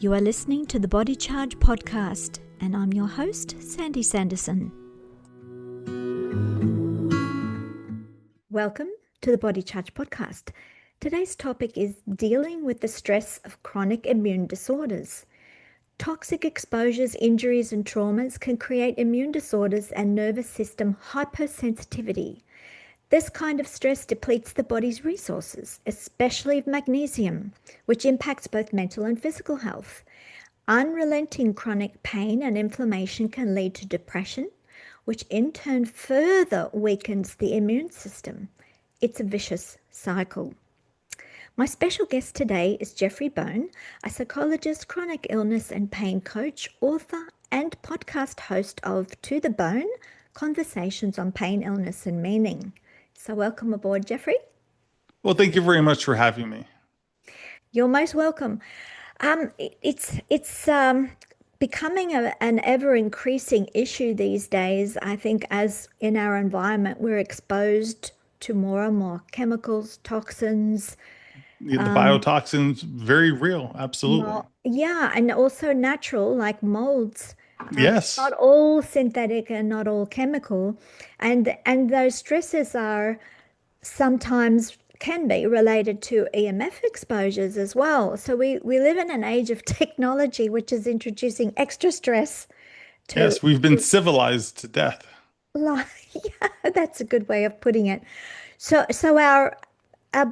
You are listening to the Body Charge podcast, and I'm your host, Sandy Sanderson. Welcome to the Body Charge podcast. Today's topic is dealing with the stress of chronic immune disorders. Toxic exposures, injuries, and traumas can create immune disorders and nervous system hypersensitivity. This kind of stress depletes the body's resources, especially magnesium, which impacts both mental and physical health. Unrelenting chronic pain and inflammation can lead to depression, which in turn further weakens the immune system. It's a vicious cycle. My special guest today is Jeffrey Bone, a psychologist, chronic illness and pain coach, author, and podcast host of To the Bone, Conversations on Pain, Illness and Meaning. So welcome aboard, Jeffrey. Well, thank you very much for having me. You're most welcome. It's becoming an ever-increasing issue these days. I think as in our environment, we're exposed to more and more chemicals, toxins. The biotoxins, very real, absolutely. And also natural, like molds. Yes. Not all synthetic and not all chemical. And those stresses are sometimes can be related to EMF exposures as well. So we live in an age of technology, which is introducing extra stress. Yes, we've been civilized to death. Yeah, that's a good way of putting it. So our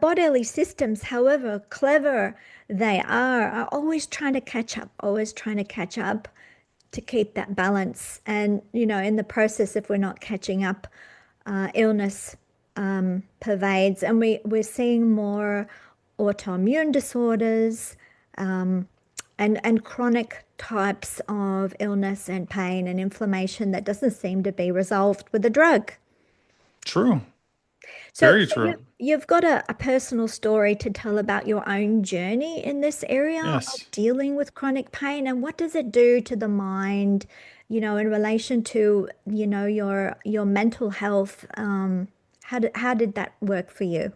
bodily systems, however clever they are always trying to catch up to keep that balance. And, in the process, if we're not catching up, illness pervades, and we're seeing more autoimmune disorders and chronic types of illness and pain and inflammation that doesn't seem to be resolved with a drug. True. So Very true. You've got a personal story to tell about your own journey in this area of dealing with chronic pain, and what does it do to the mind, in relation to, your mental health. How did that work for you?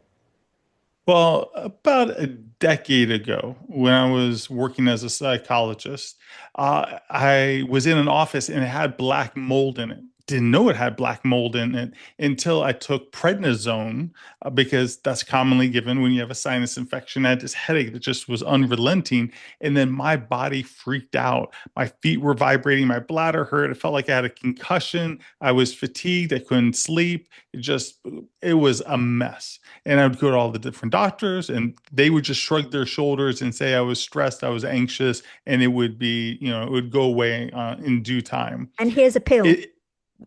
Well, about a decade ago, when I was working as a psychologist, I was in an office and it had black mold in it. Didn't know it had black mold in it until I took prednisone, because that's commonly given when you have a sinus infection. I had this headache that just was unrelenting. And then my body freaked out. My feet were vibrating. My bladder hurt. It felt like I had a concussion. I was fatigued. I couldn't sleep. It was a mess. And I would go to all the different doctors and they would just shrug their shoulders and say I was stressed, I was anxious, and it would be, it would go away in due time. And here's a pill.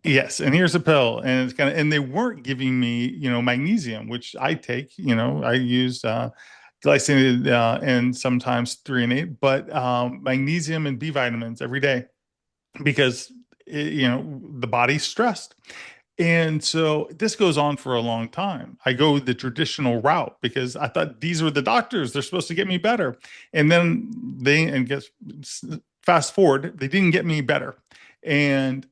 Yes, and here's a pill, and it's and they weren't giving me, magnesium, which I take. I use glycinated and sometimes 3 and 8, but magnesium and B vitamins every day because the body's stressed. And so this goes on for a long time. I go the traditional route because I thought these were the doctors; they're supposed to get me better. And then fast forward, they didn't get me better, and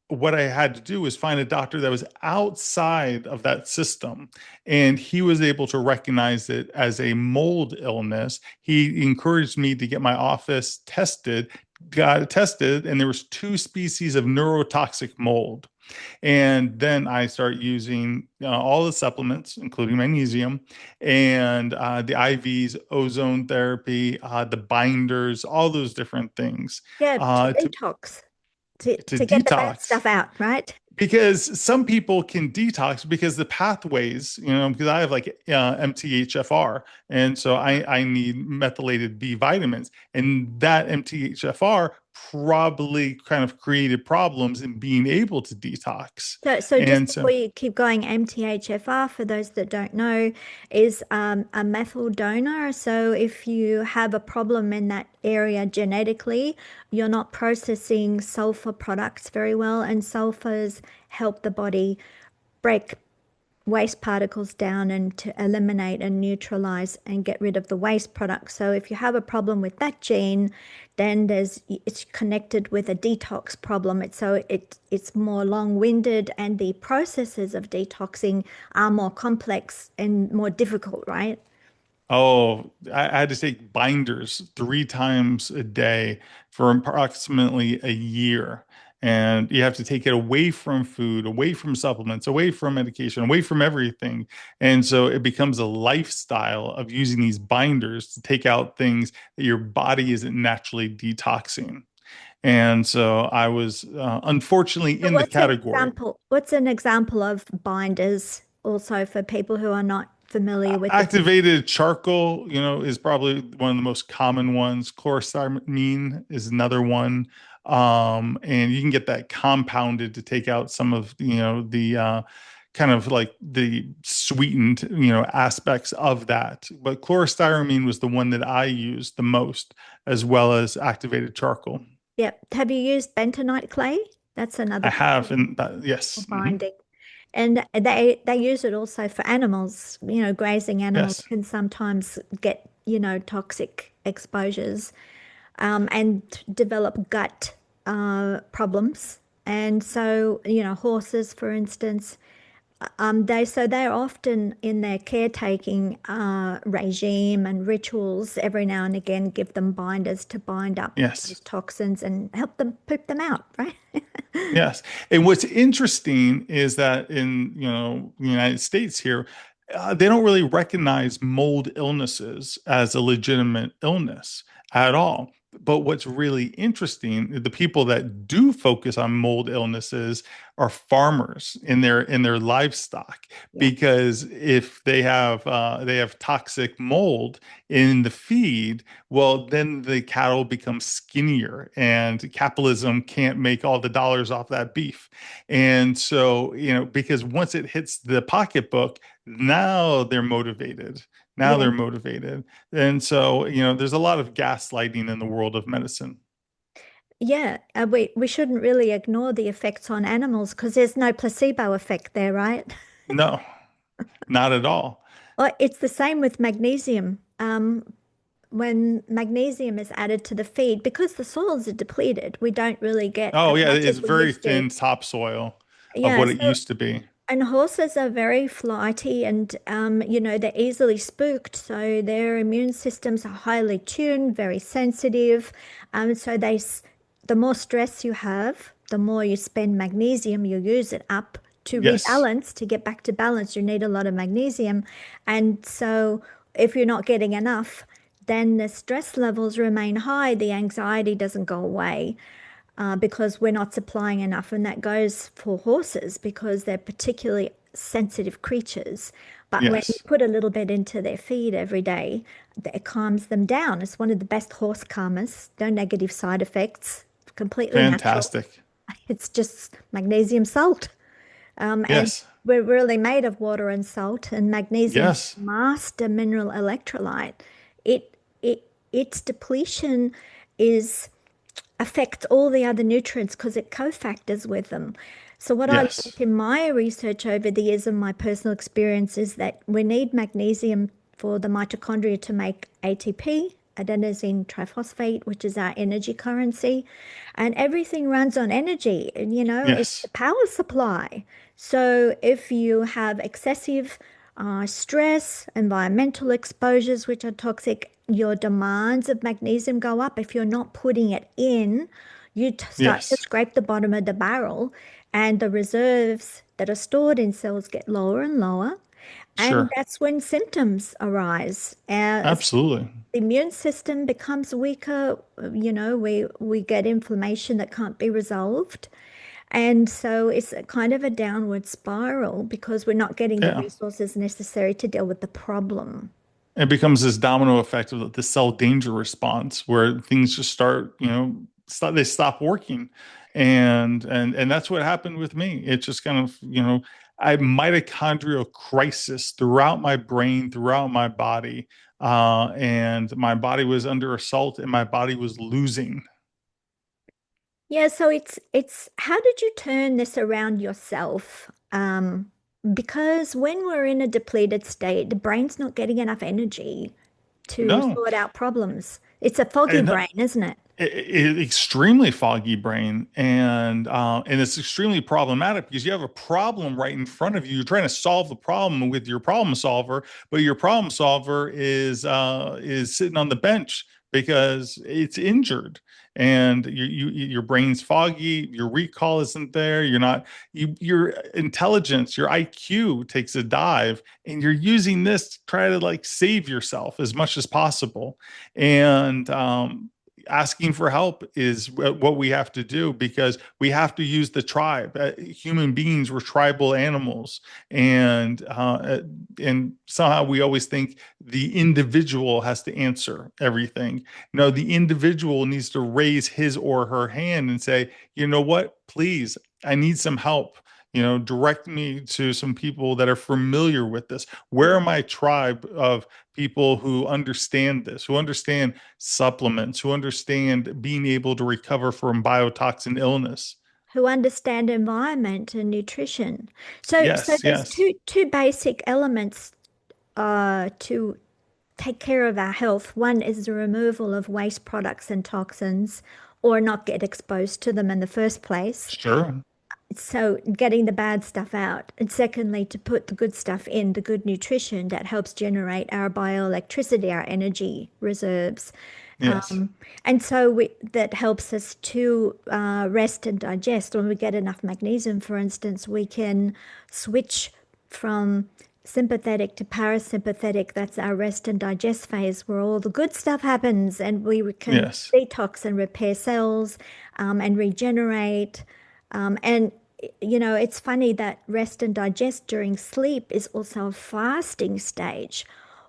what I had to do was find a doctor that was outside of that system. And he was able to recognize it as a mold illness. He encouraged me to get my office tested, got it tested, and there was 2 species of neurotoxic mold. And then I start using all the supplements, including magnesium, and the IVs, ozone therapy, the binders, all those different things. Yeah, to detox. To get the bad stuff out, right? Because some people can detox because the pathways, because I have like MTHFR, and so I need methylated B vitamins, and that MTHFR probably kind of created problems in being able to detox. So just before you keep going, MTHFR, for those that don't know, is a methyl donor. So if you have a problem in that area genetically, you're not processing sulfur products very well, and sulfurs help the body break waste particles down and to eliminate and neutralize and get rid of the waste products. So if you have a problem with that gene, then it's connected with a detox problem. It's more long-winded, and the processes of detoxing are more complex and more difficult, right? Oh, I had to take binders 3 times a day for approximately a year. And you have to take it away from food, away from supplements, away from medication, away from everything. And so it becomes a lifestyle of using these binders to take out things that your body isn't naturally detoxing. And so I was unfortunately So in the category. what's an example of binders also for people who are not familiar with the Activated charcoal, is probably one of the most common ones. Chlorothyramine is another one. And you can get that compounded to take out some of, the kind of like the sweetened, aspects of that. But chlorothyramine was the one that I used the most, as well as activated charcoal. Yep. Have you used bentonite clay? That's another I have, popular and yes, binding. And they use it also for animals. Grazing animals yes, can sometimes get, toxic exposures, and develop gut problems. And so, horses, for instance, they're often in their caretaking regime and rituals. Every now and again, give them binders to bind up yes. those toxins and help them poop them out, right? Yes. And what's interesting is that in, the United States here, they don't really recognize mold illnesses as a legitimate illness at all. But what's really interesting, the people that do focus on mold illnesses are farmers in their livestock, Yeah, because if they have toxic mold in the feed, well, then the cattle become skinnier and capitalism can't make all the dollars off that beef. And so, because once it hits the pocketbook, now they're motivated. Now yeah, they're motivated. And so, there's a lot of gaslighting in the world of medicine. yeah. We shouldn't really ignore the effects on animals because there's no placebo effect there, right? No, not at all. Well, it's the same with magnesium. When magnesium is added to the feed, because the soils are depleted, we don't really get Oh, as yeah, much as it's we very used to. thin topsoil of Yeah, what it so used to be. and horses are very flighty and they're easily spooked, so their immune systems are highly tuned, very sensitive. So the more stress you have, the more you spend magnesium, you use it up to Yes, rebalance, to get back to balance, you need a lot of magnesium. And so if you're not getting enough, then the stress levels remain high, the anxiety doesn't go away because we're not supplying enough. And that goes for horses because they're particularly sensitive creatures. But when you yes. put a little bit into their feed every day, it calms them down. It's one of the best horse calmers, no negative side effects, completely natural. Fantastic. It's just magnesium salt. And Yes, we're really made of water and salt, and magnesium is yes, a master mineral electrolyte. Its depletion is affects all the other nutrients because it cofactors with them. So what I learned yes, in my research over the years and my personal experience is that we need magnesium for the mitochondria to make ATP, adenosine triphosphate, which is our energy currency. And everything runs on energy. And, it's the yes. power supply. So if you have excessive stress, environmental exposures, which are toxic, your demands of magnesium go up. If you're not putting it in, you start to Yes, scrape the bottom of the barrel, and the reserves that are stored in cells get lower and lower. And sure. that's when symptoms arise. Absolutely. The immune system becomes weaker. We get inflammation that can't be resolved. And so it's a kind of a downward spiral because we're not getting the Yeah. resources necessary to deal with the problem. It becomes this domino effect of the cell danger response where things just start, they stop working. And that's what happened with me. It just kind of, I mitochondrial crisis throughout my brain, throughout my body. And my body was under assault and my body was losing. Yeah, so it's how did you turn this around yourself? Because when we're in a depleted state, the brain's not getting enough energy to No. sort out problems. It's a foggy And brain, isn't it? extremely foggy brain, and it's extremely problematic because you have a problem right in front of you. You're trying to solve the problem with your problem solver, but your problem solver is sitting on the bench because it's injured, and your brain's foggy. Your recall isn't there. You're not your intelligence, your IQ takes a dive, and you're using this to try to like save yourself as much as possible. And asking for help is what we have to do because we have to use the tribe. Human beings were tribal animals, and somehow we always think the individual has to answer everything. No, the individual needs to raise his or her hand and say, you know what, please, I need some help. Direct me to some people that are familiar with this. Where are my tribe of people who understand this, who understand supplements, who understand being able to recover from biotoxin illness? Who understand environment and nutrition. So Yes, there's yes, two basic elements to take care of our health. One is the removal of waste products and toxins, or not get exposed to them in the first place. sure. So getting the bad stuff out. And secondly, to put the good stuff in, the good nutrition that helps generate our bioelectricity, our energy reserves. Yes, And so that helps us to rest and digest. When we get enough magnesium, for instance, we can switch from sympathetic to parasympathetic. That's our rest and digest phase where all the good stuff happens and we can yes. detox and repair cells and regenerate. And, it's funny that rest and digest during sleep is also a fasting stage,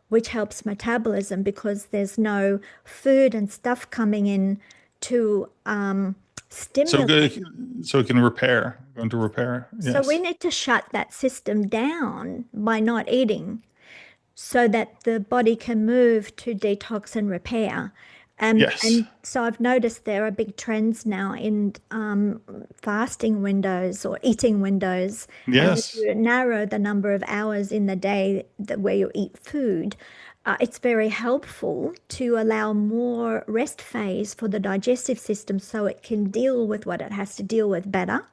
which helps metabolism because there's no food and stuff coming in to So stimulate. good, so it can repair, going to repair. So we Yes, need to shut that system down by not eating so that the body can move to detox and repair. yes, And so I've noticed there are big trends now in fasting windows or eating windows. And if yes. you narrow the number of hours in the day where you eat food, it's very helpful to allow more rest phase for the digestive system so it can deal with what it has to deal with better.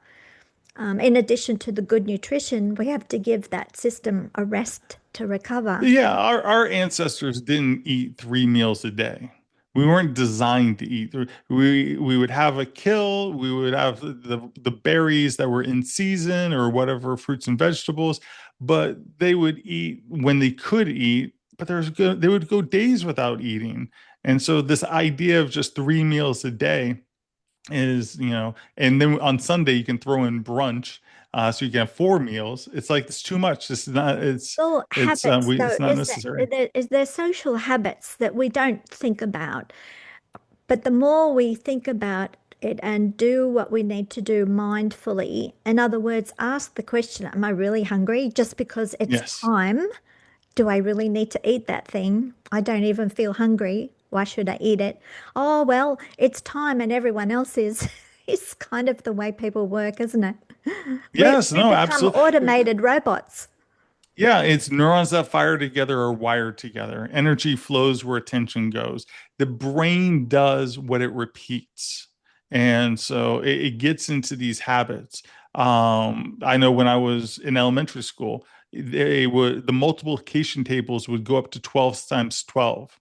In addition to the good nutrition, we have to give that system a rest to recover. Yeah, our ancestors didn't eat 3 meals a day. We weren't designed to eat. We would have a kill. We would have the berries that were in season or whatever fruits and vegetables, but they would eat when they could eat. But they would go days without eating, and so this idea of just 3 meals a day is, and then on Sunday you can throw in brunch, so you can have 4 meals. It's like it's too much. It's not. Well, habits, though, It's not necessary. is there social habits that we don't think about? But the more we think about it and do what we need to do mindfully, in other words, ask the question, am I really hungry? Just because it's Yes. time, do I really need to eat that thing? I don't even feel hungry. Why should I eat it? Oh, well, it's time and everyone else is. It's kind of the way people work, isn't it? Yes. We No. become Absolutely. automated robots. Yeah, it's neurons that fire together are wired together. Energy flows where attention goes. The brain does what it repeats. And so it gets into these habits. I know when I was in elementary school, the multiplication tables would go up to 12 times 12.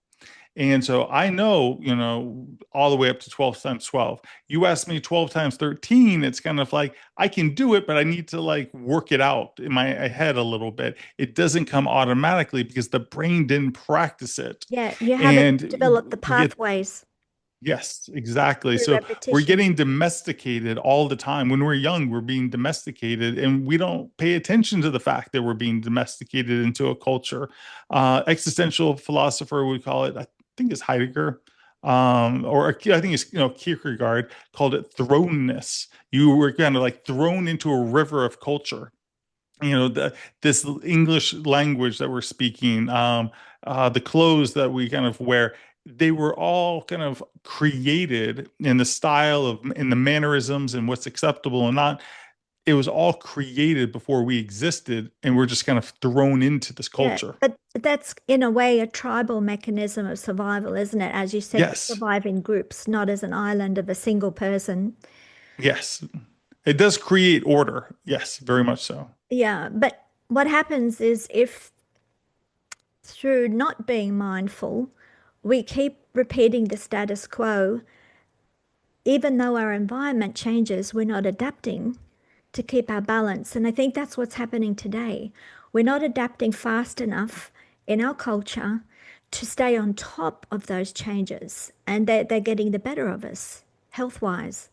And so I know, all the way up to 12 times 12. You ask me 12 times 13, it's kind of like I can do it, but I need to like work it out in my head a little bit. It doesn't come automatically because the brain didn't practice it. Yeah, you haven't And developed the we get, pathways yes, exactly. through So we're repetition. getting domesticated all the time. When we're young, we're being domesticated, and we don't pay attention to the fact that we're being domesticated into a culture. Existential philosopher would call it, I think it's Heidegger, or I think it's Kierkegaard called it thrownness. You were kind of like thrown into a river of culture. This English language that we're speaking, the clothes that we kind of wear, they were all kind of created in the style of in the mannerisms and what's acceptable and not it was all created before we existed, and we're just kind of thrown into this Yeah, culture. but that's in a way a tribal mechanism of survival, isn't it? As you said, we Yes, survive in groups, not as an island of a single person. yes, it does create order. Yes, very much so. Yeah, but what happens is if through not being mindful, we keep repeating the status quo, even though our environment changes, we're not adapting to keep our balance. And I think that's what's happening today. We're not adapting fast enough in our culture to stay on top of those changes, and they're getting the better of us health wise.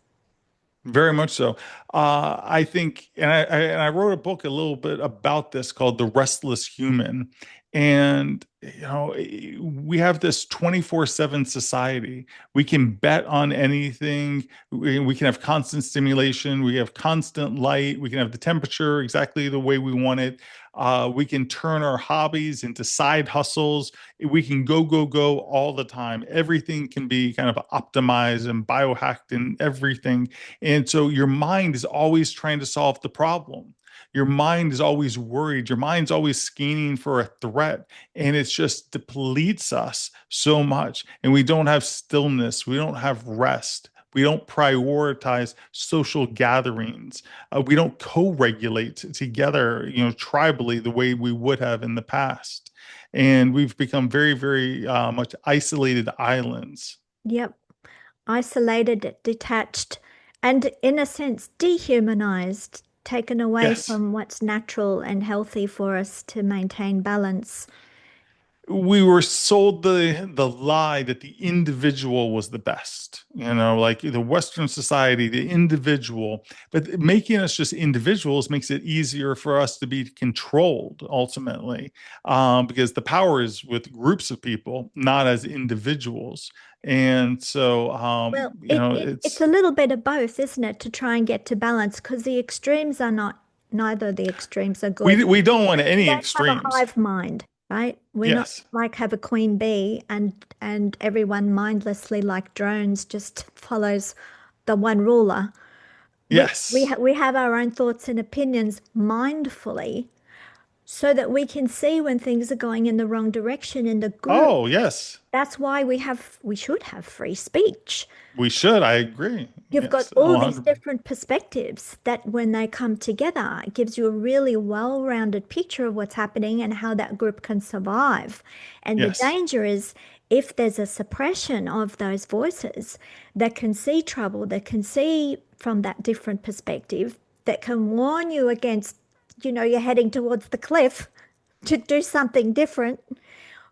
Very much so. I think, and I wrote a book a little bit about this called The Restless Human. And, we have this 24/7 society. We can bet on anything. We can have constant stimulation. We have constant light. We can have the temperature exactly the way we want it. We can turn our hobbies into side hustles. We can go, go, go all the time. Everything can be kind of optimized and biohacked and everything. And so your mind is always trying to solve the problem. Your mind is always worried. Your mind's always scanning for a threat. And it just depletes us so much. And we don't have stillness. We don't have rest. We don't prioritize social gatherings. We don't co-regulate together, tribally the way we would have in the past. And we've become very, very much isolated islands. Yep. Isolated, detached, and in a sense, dehumanized, taken away Yes. from what's natural and healthy for us to maintain balance. We were sold the lie that the individual was the best, like the Western society, the individual. But making us just individuals makes it easier for us to be controlled ultimately, because the power is with groups of people, not as individuals. And so, Well, it's it's a little bit of both, isn't it, to try and get to balance because the extremes are not, neither the extremes are good. we don't want We any don't have a extremes. hive mind, right? We're not Yes, like have a queen bee and everyone mindlessly like drones just follows the one ruler. yes, We have our own thoughts and opinions mindfully so that we can see when things are going in the wrong direction in the group. oh yes, That's why we should have free speech. we should. I agree. You've got Yes, all these 100. different perspectives that when they come together, it gives you a really well-rounded picture of what's happening and how that group can survive. And the Yes. danger is if there's a suppression of those voices that can see trouble, that can see from that different perspective, that can warn you against, you're heading towards the cliff to do something different. If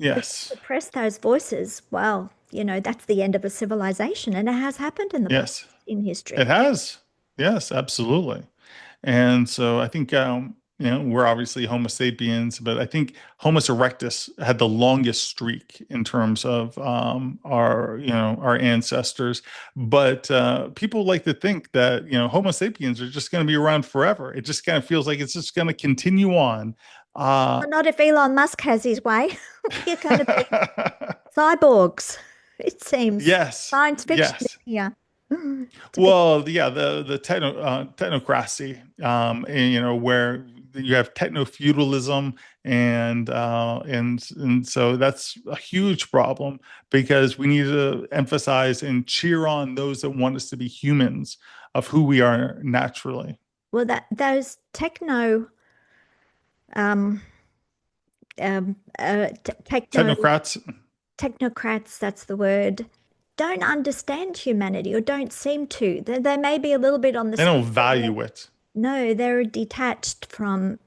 you Yes. suppress those voices, well, that's the end of a civilization. And it has happened in the past Yes. in It history. has. Yes, absolutely. And so I think, we're obviously Homo sapiens, but I think Homo erectus had the longest streak in terms of our ancestors. But people like to think that, Homo sapiens are just going to be around forever. It just kind of feels like it's just going to continue on. Uh, Well, not if Elon Musk has his way. We're going to be cyborgs, it seems. yes, Science fiction yes. here. To be, Well, yeah, the technocracy, and, where you have techno feudalism, and so that's a huge problem because we need to emphasize and cheer on those that want us to be humans of who we are naturally. well, that those um, techno Technocrats, technocrats, that's the word, don't understand humanity or don't seem to. They may be a little bit on the they don't spectrum. value it. No, they're detached from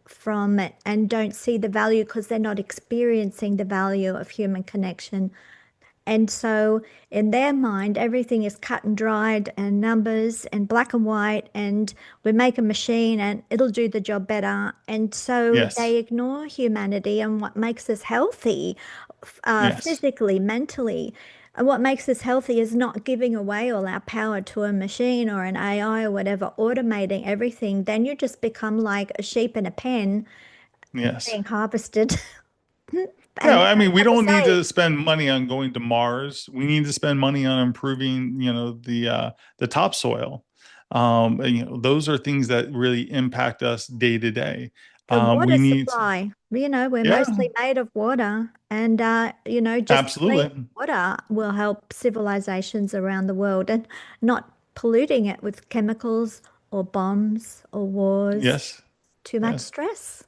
it and don't see the value because they're not experiencing the value of human connection. And so in their mind, everything is cut and dried and numbers and black and white, and we make a machine and it'll do the job better. And so Yes, they ignore humanity and what makes us healthy, yes, physically, mentally. And what makes us healthy is not giving away all our power to a machine or an AI or whatever, automating everything. Then you just become like a sheep in a pen yes. being harvested Yeah, and I don't mean, we have a don't need say. to spend money on going to Mars. We need to spend money on improving, the topsoil. Those are things that really impact us day to day. The water We need, supply, we're yeah, mostly made of water, and just clean absolutely. water will help civilizations around the world, and not polluting it with chemicals or bombs or wars, Yes, too much yes. stress.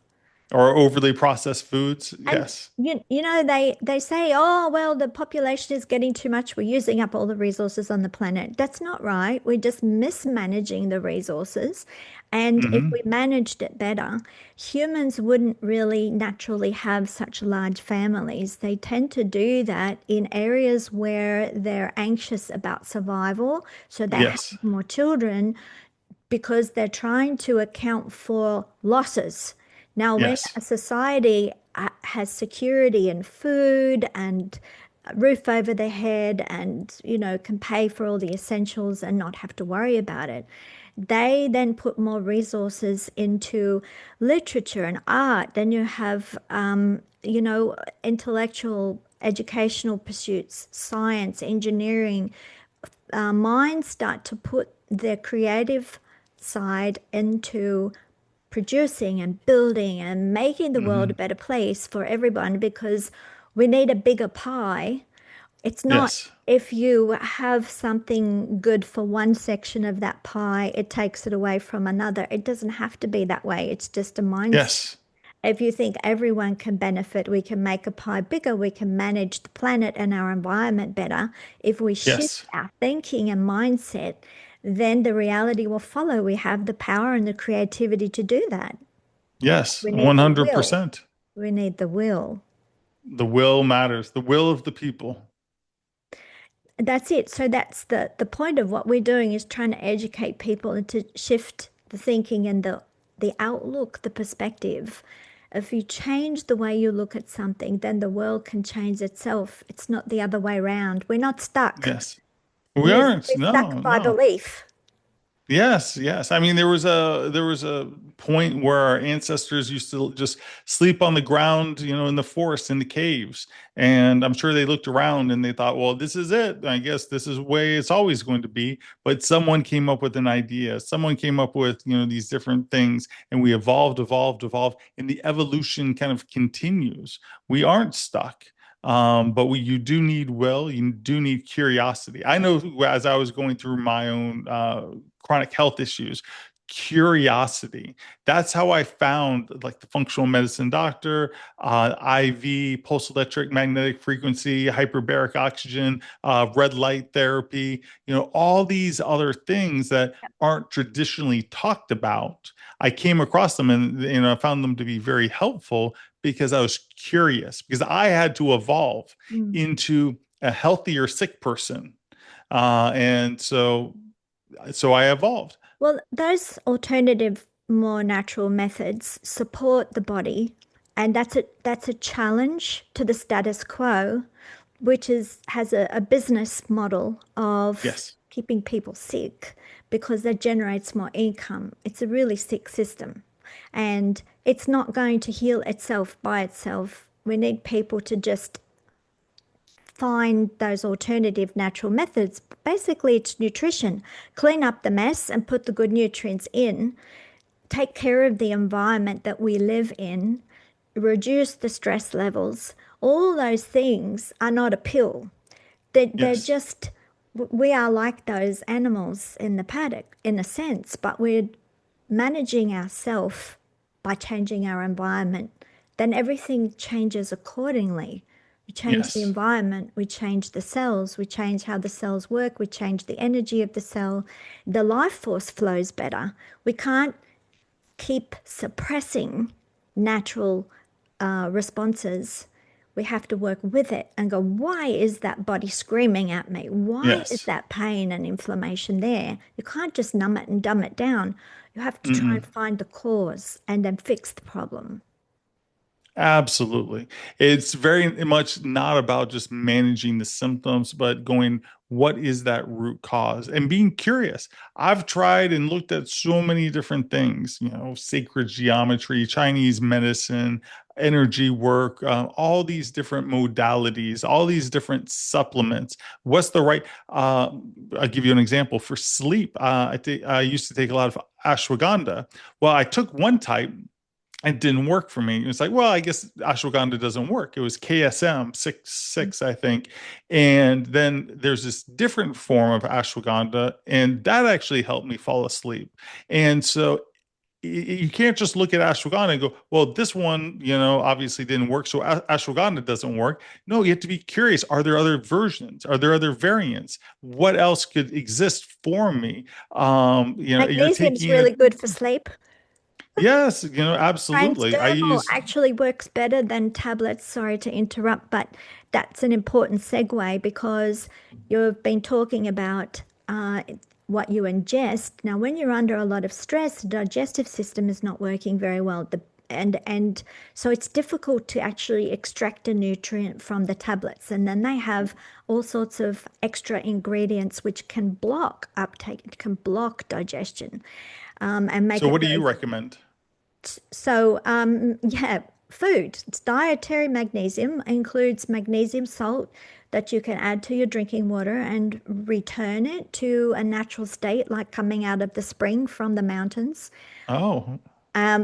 Or overly processed foods. And Yes, they say, oh, well, the population is getting too much. We're using up all the resources on the planet. That's not right. We're just mismanaging the resources. And if we hmm, managed it better, humans wouldn't really naturally have such large families. They tend to do that in areas where they're anxious about survival. So they have yes, more children because they're trying to account for losses. Now, when yes, a society has security and food and a roof over their head and, can pay for all the essentials and not have to worry about it, they then put more resources into literature and art. Then you have, intellectual, educational pursuits, science, engineering, minds start to put their creative side into producing and building and making the world a hmm, better place for everyone because we need a bigger pie. It's not yes, if you have something good for one section of that pie, it takes it away from another. It doesn't have to be that way. It's just a mindset. yes, If you think everyone can benefit, we can make a pie bigger, we can manage the planet and our environment better. If we shift yes, our thinking and mindset, then the reality will follow. We have the power and the creativity to do that. yes, We need the will. 100%. We need the will. The will matters, the will of the people. That's it. So that's the point of what we're doing is trying to educate people and to shift the thinking and the outlook, the perspective. If you change the way you look at something, then the world can change itself. It's not the other way around. We're not stuck. Yes. We We're, aren't. we're No, stuck by no. belief. Yes, yes. I mean, there was a point where our ancestors used to just sleep on the ground, in the forest, in the caves. And I'm sure they looked around and they thought, well, this is it. I guess this is the way it's always going to be. But someone came up with an idea. Someone came up with, these different things, and we evolved, evolved, evolved, and the evolution kind of continues. We aren't stuck. But you do need will, you do need curiosity. I know as I was going through my own chronic health issues, curiosity. That's how I found like the functional medicine doctor, IV, pulse electric magnetic frequency, hyperbaric oxygen, red light therapy, all these other things that aren't traditionally talked about. I came across them and I found them to be very helpful because I was curious, because I had to evolve Mm. into a healthier sick person. And so I evolved. Well, those alternative, more natural methods support the body, and that's a challenge to the status quo, which has a business model of Yes, keeping people sick because that generates more income. It's a really sick system, and it's not going to heal itself by itself. We need people to just find those alternative natural methods. Basically, it's nutrition. Clean up the mess and put the good nutrients in. Take care of the environment that we live in. Reduce the stress levels. All those things are not a pill. They're yes, just, we are like those animals in the paddock in a sense, but we're managing ourselves by changing our environment. Then everything changes accordingly. We change the yes, environment, we change the cells, we change how the cells work, we change the energy of the cell. The life force flows better. We can't keep suppressing natural responses. We have to work with it and go, why is that body screaming at me? Why is yes. that pain and inflammation there? You can't just numb it and dumb it down. You have to try and Mm-mm. find the cause and then fix the problem. Absolutely. It's very much not about just managing the symptoms, but going, what is that root cause? And being curious. I've tried and looked at so many different things, sacred geometry, Chinese medicine, energy work, all these different modalities, all these different supplements. What's the right? I'll give you an example. For sleep, I used to take a lot of ashwagandha. Well, I took one type, it didn't work for me. It's like, well, I guess ashwagandha doesn't work. It was KSM 6, I think. And then there's this different form of ashwagandha, and that actually helped me fall asleep. And so you can't just look at ashwagandha and go, well, this one, obviously didn't work, so ashwagandha doesn't work. No, you have to be curious. Are there other versions? Are there other variants? What else could exist for me? You're Magnesium's taking it. really good for sleep. Yes, absolutely. I Transdermal use. actually works better than tablets. Sorry to interrupt, but that's an important segue because you've been talking about what you ingest. Now, when you're under a lot of stress, the digestive system is not working very well. And so it's difficult to actually extract a nutrient from the tablets. And then they have all sorts of extra ingredients which can block uptake, it can block digestion, and make So it what do very you recommend? so, yeah, food. It's dietary magnesium includes magnesium salt that you can add to your drinking water and return it to a natural state, like coming out of the spring from the mountains. Oh,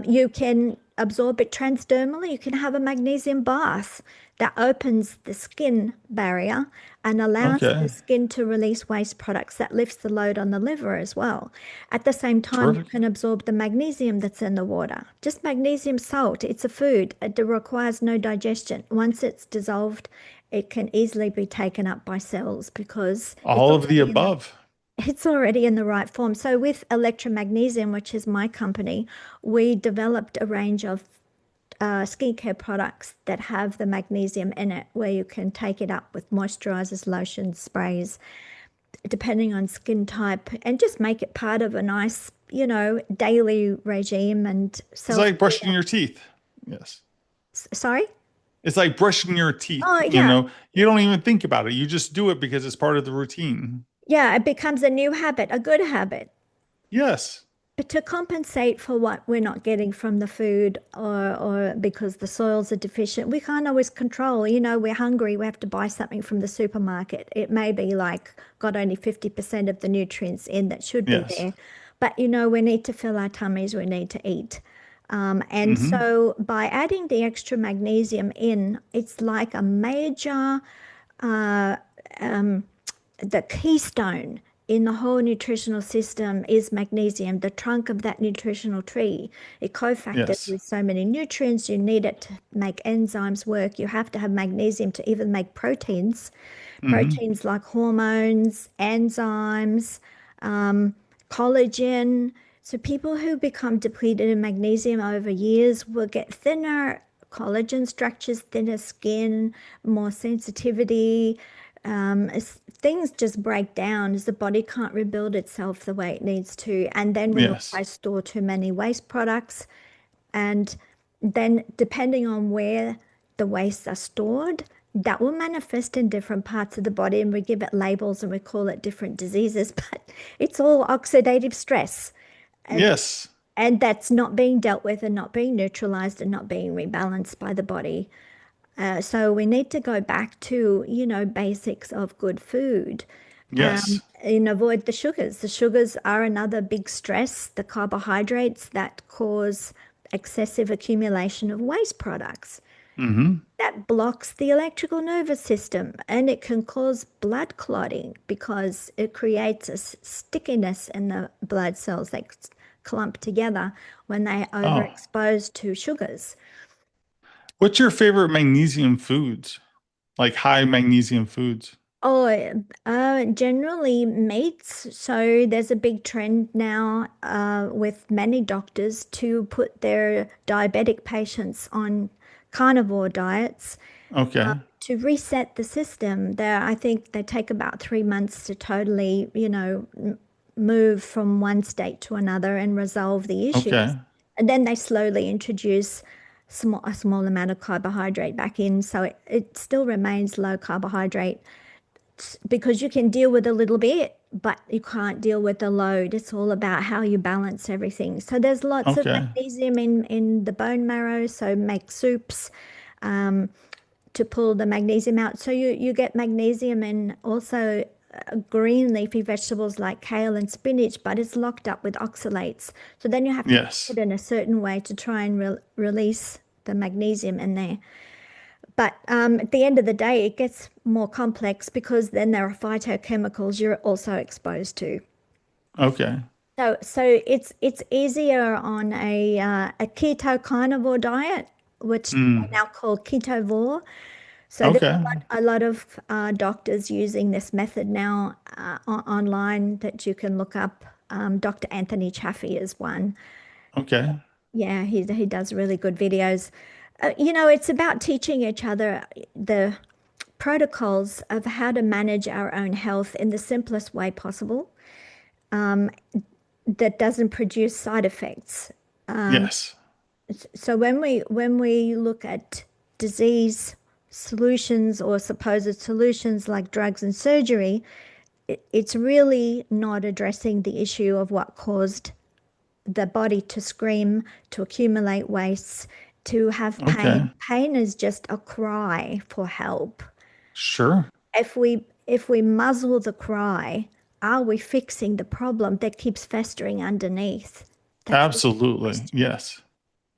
You can absorb it transdermally. You can have a magnesium bath that opens the skin barrier and allows the okay. skin to release waste products that lifts the load on the liver as well. At the same time, you Terrific. can absorb the magnesium that's in the water. Just magnesium salt, it's a food. It requires no digestion. Once it's dissolved, it can easily be taken up by cells because All of the above. it's already in the right form. So with Elektra Magnesium, which is my company, we developed a range of skincare products that have the magnesium in it, where you can take it up with moisturizers, lotions, sprays, depending on skin type, and just make it part of a nice, daily regime and It's like brushing self-care. your teeth. Yes. Sorry? It's like brushing your teeth, Oh, yeah. You don't even think about it. You just do it because it's part of the routine. Yeah, it becomes a new habit, a good habit. Yes. But to compensate for what we're not getting from the food or because the soils are deficient, we can't always control. We're hungry, we have to buy something from the supermarket. It may be like got only 50% of the nutrients in that should be Yes. there. But we need to fill our tummies, we need to eat. And Hmm. so by adding the extra magnesium in, it's like a major uh, um, the keystone in the whole nutritional system is magnesium, the trunk of that nutritional tree. It cofactors Yes. with so many nutrients. You need it to make enzymes work. You have to have magnesium to even make proteins, Hmm. proteins like hormones, enzymes, um, collagen. So people who become depleted in magnesium over years will get thinner collagen structures, thinner skin, more sensitivity. Things just break down as the body can't rebuild itself the way it needs to. And then we Yes. also store too many waste products. And then, depending on where the wastes are stored, that will manifest in different parts of the body. And we give it labels and we call it different diseases, but it's all oxidative stress. And, Yes. and that's not being dealt with and not being neutralized and not being rebalanced by the body. So we need to go back to, basics of good food, Yes. and avoid the sugars. The sugars are another big stress, the carbohydrates that cause excessive accumulation of waste products. Hmm. That blocks the electrical nervous system and it can cause blood clotting because it creates a stickiness in the blood cells that clump together when they are Oh, overexposed to sugars. what's your favorite magnesium foods? Like high magnesium foods? Oh, generally meats. So there's a big trend now with many doctors to put their diabetic patients on carnivore diets Okay. to reset the system. There, I think they take about 3 months to totally, move from one state to another and resolve the issues. Okay. And then they slowly introduce a small amount of carbohydrate back in. So it still remains low carbohydrate because you can deal with a little bit, but you can't deal with the load. It's all about how you balance everything. So there's lots of Okay. magnesium in the bone marrow. So make soups to pull the magnesium out. So you get magnesium in also green leafy vegetables like kale and spinach, but it's locked up with oxalates. So then you have to cook Yes. it in a certain way to try and release the magnesium in there. But at the end of the day, it gets more complex because then there are phytochemicals you're also exposed to. Okay. So it's easier on a keto carnivore diet, which they Mm. now call ketovore. So there's Okay. a lot of doctors using this method now online that you can look up. Dr. Anthony Chaffee is one. Okay. Yeah, he does really good videos. It's about teaching each other the protocols of how to manage our own health in the simplest way possible that doesn't produce side effects. Yes. So when we look at disease solutions or supposed solutions like drugs and surgery, it's really not addressing the issue of what caused the body to scream, to accumulate wastes, to have pain. Okay. Pain is just a cry for help. Sure. If we muzzle the cry, are we fixing the problem that keeps festering underneath? That's the Absolutely. question. Yes.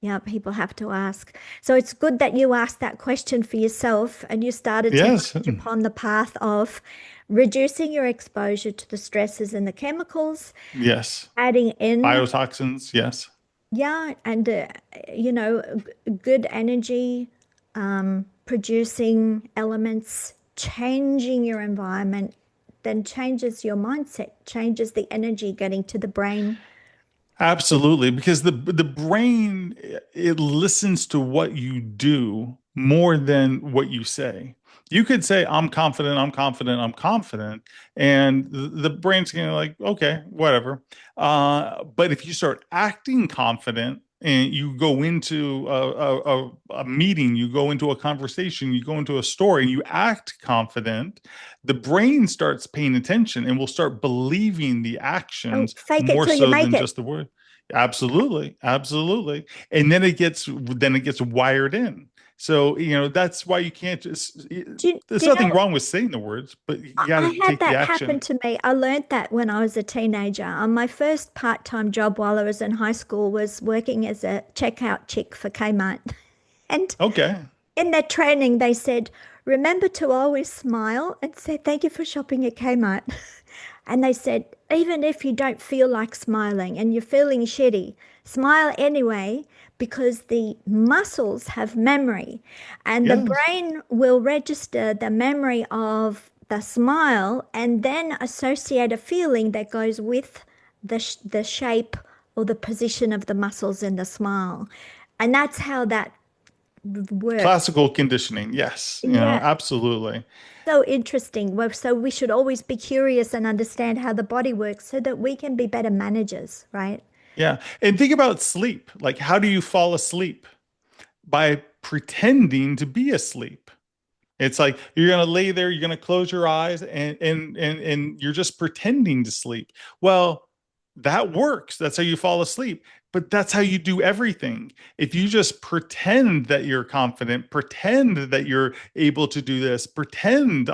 Yeah, people have to ask. So it's good that you asked that question for yourself and you started to Yes. march upon the path of reducing your exposure to the stresses and the chemicals, Yes. adding in, Biotoxins. Yes. yeah, and good energy, producing elements, changing your environment, then changes your mindset, changes the energy getting to the brain. Absolutely, because the brain, it listens to what you do more than what you say. You could say, I'm confident, I'm confident, I'm confident, and the brain's gonna like, okay, whatever. But if you start acting confident and you go into a meeting, you go into a conversation, you go into a store and you act confident, the brain starts paying attention and will start believing the Oh, actions fake it more till you so make than it. just the word. Absolutely, absolutely. And then it gets wired in. So, that's why you can't just, Do there's you know nothing wrong with saying the words, but you got to I had take the that happen action. to me. I learned that when I was a teenager. My first part-time job while I was in high school was working as a checkout chick for Kmart. And Okay. in that training, they said, remember to always smile and say, thank you for shopping at Kmart. And they said, even if you don't feel like smiling and you're feeling shitty, smile anyway because the muscles have memory and the Yes. brain will register the memory of the smile and then associate a feeling that goes with the shape or the position of the muscles in the smile. And that's how that works. Classical conditioning. Yes. Yeah, Absolutely. so interesting. Well, so we should always be curious and understand how the body works so that we can be better managers, right? Yeah. And think about sleep. Like, how do you fall asleep? By pretending to be asleep. It's like you're gonna lay there, you're gonna close your eyes, and you're just pretending to sleep. Well, that works. That's how you fall asleep. But that's how you do everything. If you just pretend that you're confident, pretend that you're able to do this, pretend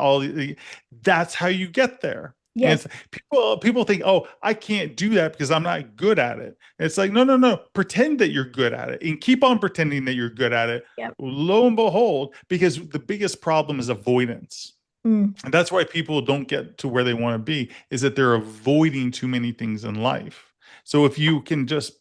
that's how you get there. And Yes. it's people think, oh, I can't do that because I'm not good at it. And it's like, no, no, no. Pretend that you're good at it and keep on pretending that you're good at it. Yep. Lo and behold, because the biggest problem is avoidance. Mm. And that's why people don't get to where they want to be, is that they're avoiding too many things in life. So if you can just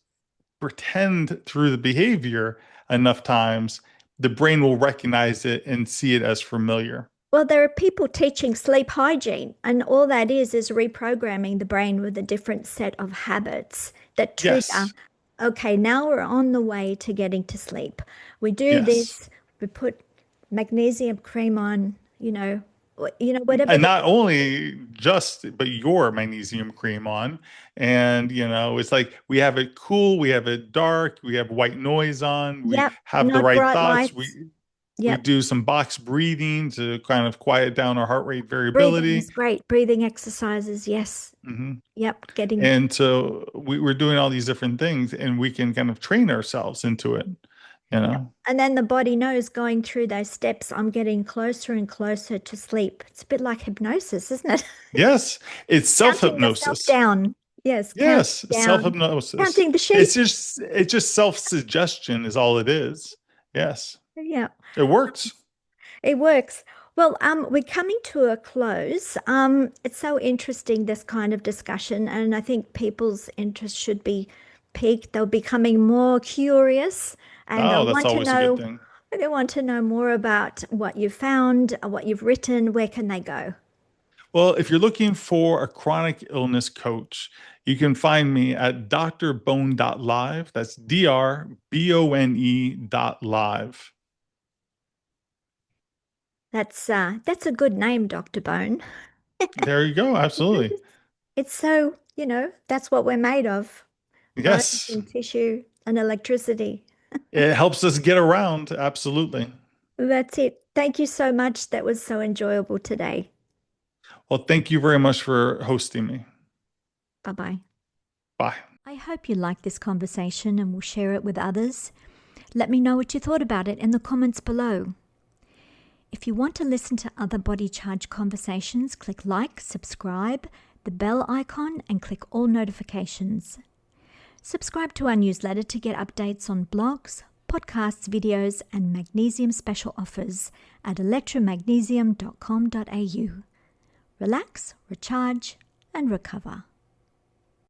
pretend through the behavior enough times, the brain will recognize it and see it as familiar. Well, there are people teaching sleep hygiene, and all that is reprogramming the brain with a different set of habits that trigger. Yes. Okay, now we're on the way to getting to sleep. We do Yes. this, we put magnesium cream on, Whatever And the not only just, but your magnesium cream on. And, it's like we have it cool, we have it dark, we have white noise on, we Yep, have the not right bright thoughts. lights. We Yep. do some box breathing to kind of quiet down our heart rate Breathing variability. is great. Breathing exercises, yes. hmm Yep, getting And so we're doing all these different things and we can kind of train ourselves into it, you yep. know? And then the body knows going through those steps, I'm getting closer and closer to sleep. It's a bit like hypnosis, isn't it? Yes, it's Counting yourself self-hypnosis. down. Yes, counting Yes, down, self-hypnosis. counting the It's sheep. just it's just self-suggestion is all it is. Yes, Yeah, it works. it works. Well, we're coming to a close. It's so interesting, this kind of discussion, and I think people's interest should be piqued. They're becoming more curious, and Oh, that's always a good thing. they want to know more about what you found, what you've written. Where can they go? Well, if you're looking for a chronic illness coach, you can find me at drbone.live. That's DRBONE.live. That's a good name, Dr. Bone. There you go. Absolutely. It's so, that's what we're made of. Bones Yes. and tissue and electricity. It helps us get around. Absolutely. That's it. Thank you so much. That was so enjoyable today. Well, thank you very much for hosting me. Bye-bye. Bye. I hope you liked this conversation and will share it with others. Let me know what you thought about it in the comments below. If you want to listen to other Body Charge conversations, click like, subscribe, the bell icon, and click all notifications. Subscribe to our newsletter to get updates on blogs, podcasts, videos, and magnesium special offers at electromagnesium.com.au. Relax, recharge, and recover.